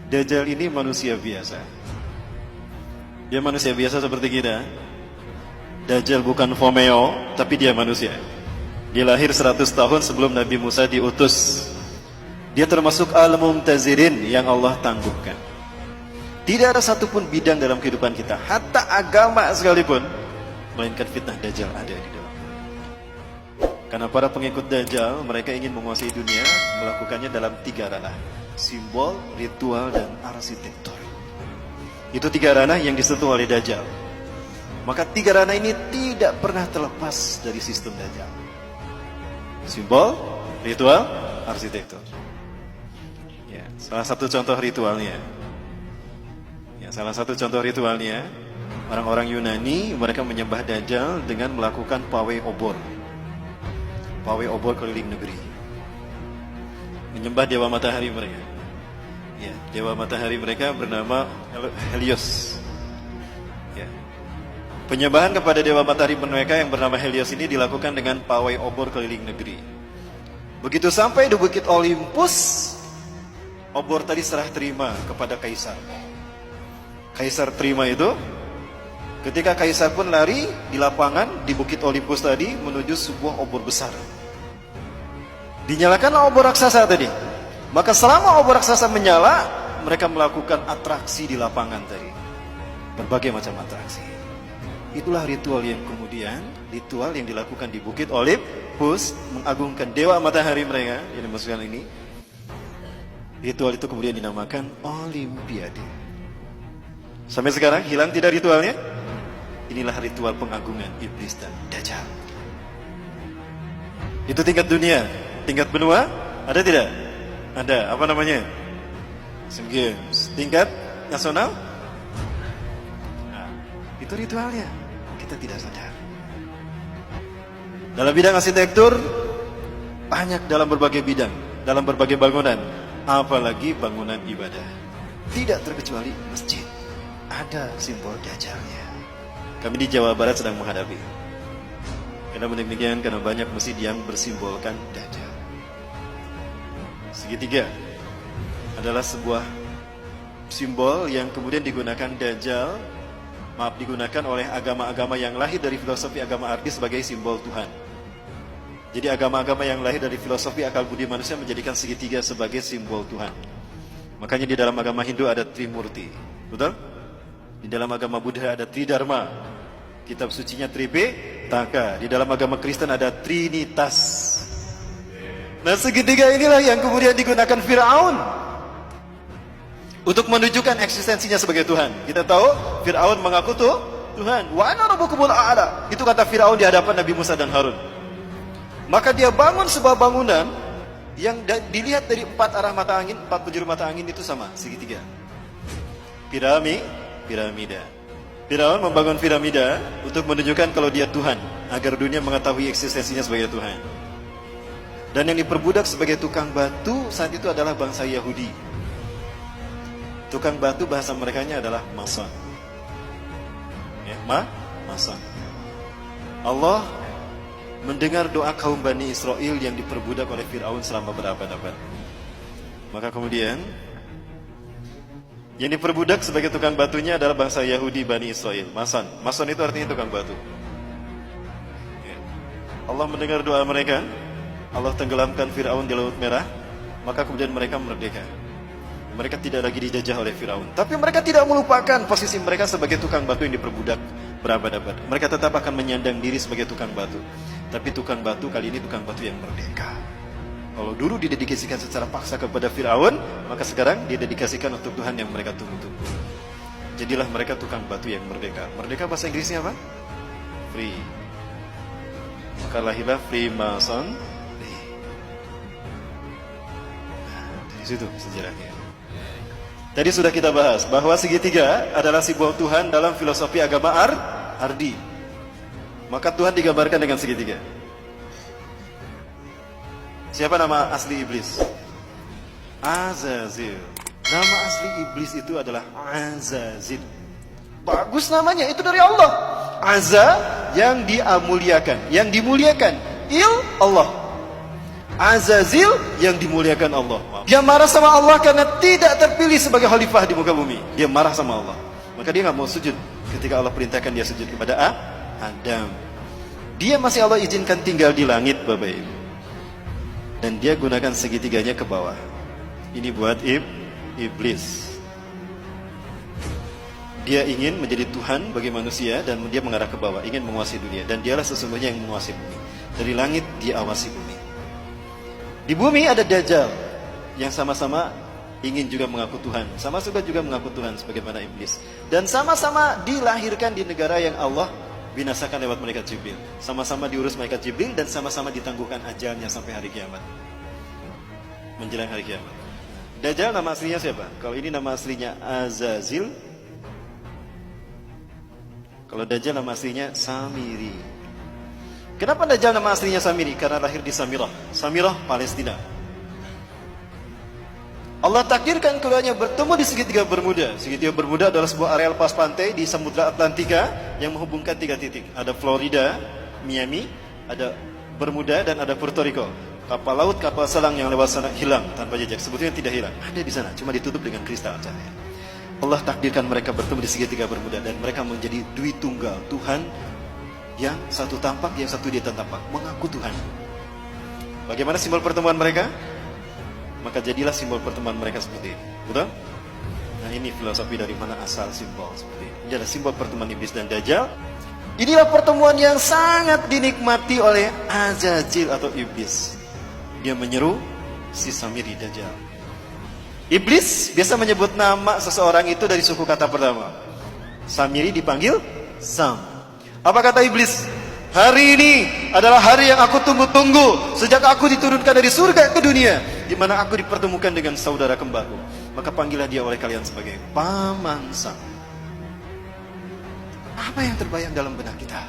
Dajjal ini manusia biasa. Dia manusia biasa seperti kita. Dajjal bukan Fomeo, tapi dia manusia. Dia lahir 100 tahun sebelum Nabi Musa diutus. Dia termasuk al-mumtazirin yang Allah tangguhkan. Tidak ada satupun bidang dalam kehidupan kita, hatta agama sekalipun, melainkan fitnah Dajjal ada di dalam. Karena para pengikut Dajjal, mereka ingin menguasai dunia, melakukannya dalam 3 ranah: simbol, ritual, dan arsitektur. Itu 3 ranah yang disentuh oleh Dajjal. Maka 3 ranah ini tidak pernah terlepas dari sistem Dajjal: simbol, ritual, arsitektur. Ya, salah satu contoh ritualnya, orang-orang Yunani, mereka menyembah Dajjal dengan melakukan pawai obor keliling negeri, menyembah dewa matahari mereka. Ya, dewa matahari mereka bernama Helios. Ya. Penyembahan kepada dewa matahari mereka yang bernama Helios ini dilakukan dengan pawai obor keliling negeri. Begitu sampai di Bukit Olympus, obor tadi serah terima kepada kaisar. Kaisar terima itu. Ketika kaisar pun lari di lapangan di Bukit Olympus tadi menuju sebuah obor besar. Dinyalakan obor raksasa tadi. Maka selama obor raksasa menyala, mereka melakukan atraksi di lapangan tadi. Berbagai macam atraksi. Itulah ritual yang dilakukan di Bukit Olympus, mengagungkan dewa matahari mereka yang dimaksudkan ini. Ritual itu kemudian dinamakan Olimpiade. Sampai sekarang hilang tidak ritualnya? Inilah ritual pengagungan iblis dan Dajjal. Itu tingkat dunia. Tingkat benua ada tidak? Ada. Apa namanya? Asian Games. Tingkat nasional? Nah, itu ritualnya. Kita tidak sadar. Dalam bidang arsitektur, banyak dalam berbagai bidang, dalam berbagai bangunan, apalagi bangunan ibadah. Tidak terkecuali masjid. Ada simbol Dajjalnya. Kami di Jawa Barat sedang menghadapi. Karena demikian, karena banyak masjid yang bersimbolkan Dajjal. Segitiga adalah sebuah simbol yang kemudian digunakan digunakan oleh agama-agama yang lahir dari filosofi agama arti sebagai simbol Tuhan. Jadi agama-agama yang lahir dari filosofi akal budi manusia menjadikan segitiga sebagai simbol Tuhan. Makanya di dalam agama Hindu ada Trimurti. Betul? Di dalam agama Buddha ada Tridharma. Kitab sucinya Tripitaka. Di dalam agama Kristen ada Trinitas. Nah, segitiga inilah yang kemudian digunakan Firaun untuk menunjukkan eksistensinya sebagai Tuhan. Kita tahu Firaun mengaku Tuhan. Wa ana rabbukumul a'la. Itu kata Firaun di hadapan Nabi Musa dan Harun. Maka dia bangun sebuah bangunan yang dilihat dari 4 arah mata angin, 4 penjuru mata angin itu sama, segitiga. Piramida. Firaun membangun piramida untuk menunjukkan kalau dia Tuhan, agar dunia mengetahui eksistensinya sebagai Tuhan. Dan yang diperbudak sebagai tukang batu saat itu adalah bangsa Yahudi. Tukang batu bahasa merekanya adalah mason. Ya, mason. Allah mendengar doa kaum Bani Israel yang diperbudak oleh Firaun selama berabad-abad. Maka kemudian yang diperbudak sebagai tukang batunya adalah bangsa Yahudi Bani Israel. Mason itu artinya tukang batu. Allah mendengar doa mereka. Allah tenggelamkan Firaun di Laut Merah. Maka kemudian mereka merdeka. Mereka tidak lagi dijajah oleh Firaun. Tapi mereka tidak melupakan posisi mereka sebagai tukang batu yang diperbudak berabad-abad. Mereka tetap akan menyandang diri sebagai tukang batu. Tapi tukang batu kali ini tukang batu yang merdeka. Kalau dulu didedikasikan secara paksa kepada Firaun, maka sekarang didedikasikan untuk Tuhan yang mereka tunggu-tunggu. Jadilah mereka tukang batu yang merdeka. Merdeka bahasa Inggrisnya apa? Free. Maka lahirlah Freemason. Dari situ sejarahnya. Tadi sudah kita bahas bahwa segitiga adalah simbol Tuhan dalam filosofi agama Ardi. Maka Tuhan digambarkan dengan segitiga. Siapa nama asli iblis? Azazil. Nama asli iblis itu adalah Azazil. Bagus namanya, itu dari Allah. Azza yang dimuliakan, Allah. Azazil yang dimuliakan Allah. Dia marah sama Allah karena tidak terpilih sebagai khalifah di muka bumi. Dia marah sama Allah. Maka dia nggak mau sujud ketika Allah perintahkan dia sujud kepada Adam. Dia masih Allah izinkan tinggal di langit, Bapak Ibu. Dan dia gunakan segitiganya ke bawah. Ini buat iblis. Dia ingin menjadi Tuhan bagi manusia dan dia mengarah ke bawah, ingin menguasai dunia. Dan dialah sesungguhnya yang menguasai bumi. Dari langit dia awasi bumi. Di bumi ada Dajjal yang sama-sama ingin juga mengaku Tuhan. Sama juga mengaku Tuhan sebagaimana iblis. Dan sama-sama dilahirkan di negara yang Allah binasakan lewat malaikat Jibril. Sama-sama diurus malaikat Jibril dan sama-sama ditangguhkan ajalnya sampai hari kiamat. Menjelang hari kiamat. Dajjal nama aslinya siapa? Kalau ini nama aslinya Azazil. Kalau Dajjal nama aslinya Samiri. Kenapa Dajjal nama aslinya Samiri? Karena lahir di Samirah. Samirah, Palestina. Allah takdirkan keduanya bertemu di segitiga Bermuda. Segitiga Bermuda adalah sebuah areal pas pantai di Samudra Atlantika yang menghubungkan 3 titik. Ada Florida, Miami, ada Bermuda, dan ada Puerto Rico. Kapal laut, kapal selam yang lewat sana hilang tanpa jejak. Sebetulnya tidak hilang, ada di sana, cuma ditutup dengan kristal cahaya. Allah takdirkan mereka bertemu di segitiga Bermuda dan mereka menjadi dui tunggal, Tuhan yang satu tampak, yang satu dia tampak, mengaku Tuhan. Bagaimana simbol pertemuan mereka? Maka jadilah simbol pertemuan mereka seperti ini. Betul? Nah, ini filosofi dari mana asal simbol seperti ini. Ini adalah simbol pertemuan iblis dan Dajjal. Inilah pertemuan yang sangat dinikmati oleh Azazil atau iblis. Dia menyeru si Samiri Dajjal. Iblis biasa menyebut nama seseorang itu dari suku kata pertama. Samiri dipanggil Sam. Apa kata iblis? Hari ini adalah hari yang aku tunggu-tunggu sejak aku diturunkan dari surga ke dunia, di mana aku dipertemukan dengan saudara kembarku. Maka panggillah dia oleh kalian sebagai Paman Sam. Apa yang terbayang dalam benak kita?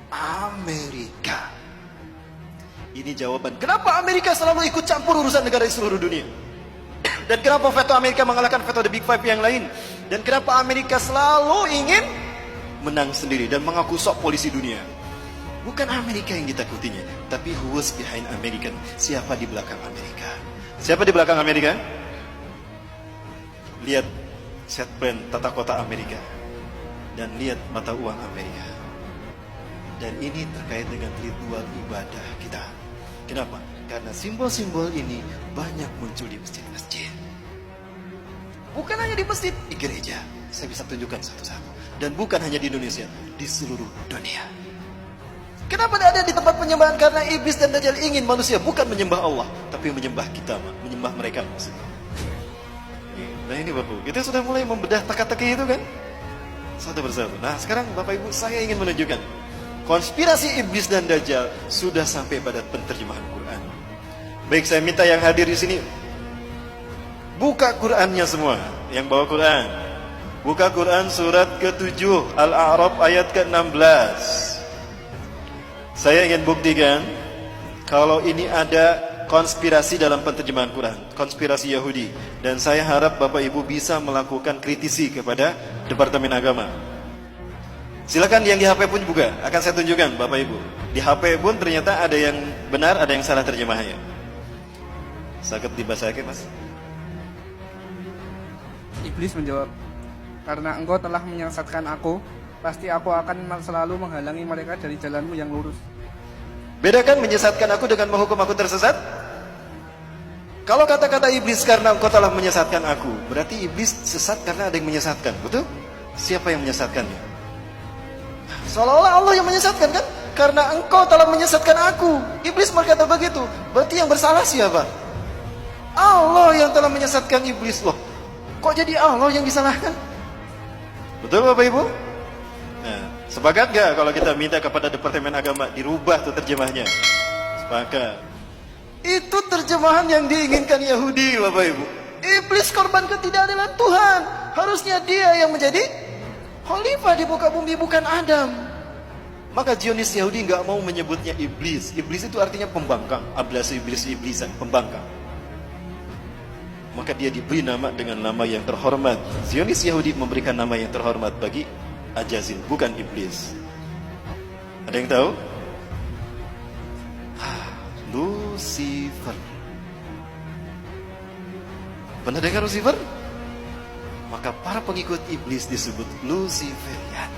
Amerika. Ini jawaban kenapa Amerika selalu ikut campur urusan negara di seluruh dunia. Dan kenapa veto Amerika mengalahkan veto the Big Five yang lain. Dan kenapa Amerika selalu ingin menang sendiri dan mengaku sok polisi dunia. Bukan Amerika yang ditakutinya, tapi who was behind American. Siapa di belakang Amerika? Siapa di belakang Amerika? Lihat set plan tata kota Amerika. Dan lihat mata uang Amerika. Dan ini terkait dengan ritual ibadah kita. Kenapa? Karena simbol-simbol ini banyak muncul di masjid-masjid. Bukan hanya di masjid, di gereja. Saya bisa tunjukkan satu-satu. Dan bukan hanya di Indonesia, di seluruh dunia. Kenapa tidak ada di tempat penyembahan? Karena iblis dan Dajjal ingin manusia bukan menyembah Allah, tapi menyembah kita, menyembah mereka maksudnya. Nah ini Bapak, kita sudah mulai membedah teka-teki itu kan? Satu persatu. Nah sekarang Bapak Ibu, saya ingin menunjukkan konspirasi iblis dan Dajjal sudah sampai pada penterjemahan Quran. Baik, saya minta yang hadir di sini buka Qurannya semua, yang bawa Quran. Buka Quran surat ke-7 Al-A'raf ayat ke-16. Saya ingin buktikan kalau ini ada konspirasi dalam penterjemahan Quran, konspirasi Yahudi. Dan saya harap Bapak Ibu bisa melakukan kritisi kepada Departemen Agama. Silakan yang di HP pun juga akan saya tunjukkan Bapak Ibu. Di HP pun ternyata ada yang benar, ada yang salah terjemahnya. Sakit dibacakan Mas. Iblis menjawab, karena engkau telah menyesatkan aku, pasti aku akan selalu menghalangi mereka dari jalanmu yang lurus. Bedakan menyesatkan aku dengan menghukum aku tersesat. Kalau kata-kata iblis karena engkau telah menyesatkan aku, berarti iblis sesat karena ada yang menyesatkan, betul? Siapa yang menyesatkannya? Seolah-olah Allah yang menyesatkan kan? Karena engkau telah menyesatkan aku. Iblis berkata begitu. Berarti yang bersalah siapa? Allah yang telah menyesatkan iblis. Loh, kok jadi Allah yang disalahkan? Betul Bapak Ibu? Nah, sepakat gak kalau kita minta kepada Departemen Agama dirubah tuh terjemahnya? Sepakat. Itu terjemahan yang diinginkan Yahudi Bapak Ibu. Iblis korban ketidakadilan Tuhan. Harusnya dia yang menjadi khalifah di muka bumi, bukan Adam. Maka Zionis Yahudi nggak mau menyebutnya iblis. Iblis itu artinya pembangkang. Ablas iblis, iblisan, pembangkang. Maka dia diberi nama dengan nama yang terhormat. Zionis Yahudi memberikan nama yang terhormat bagi Azazil, bukan iblis. Ada yang tahu? Lucifer. Pernah dengar Lucifer? Maka para pengikut iblis disebut Luciferian.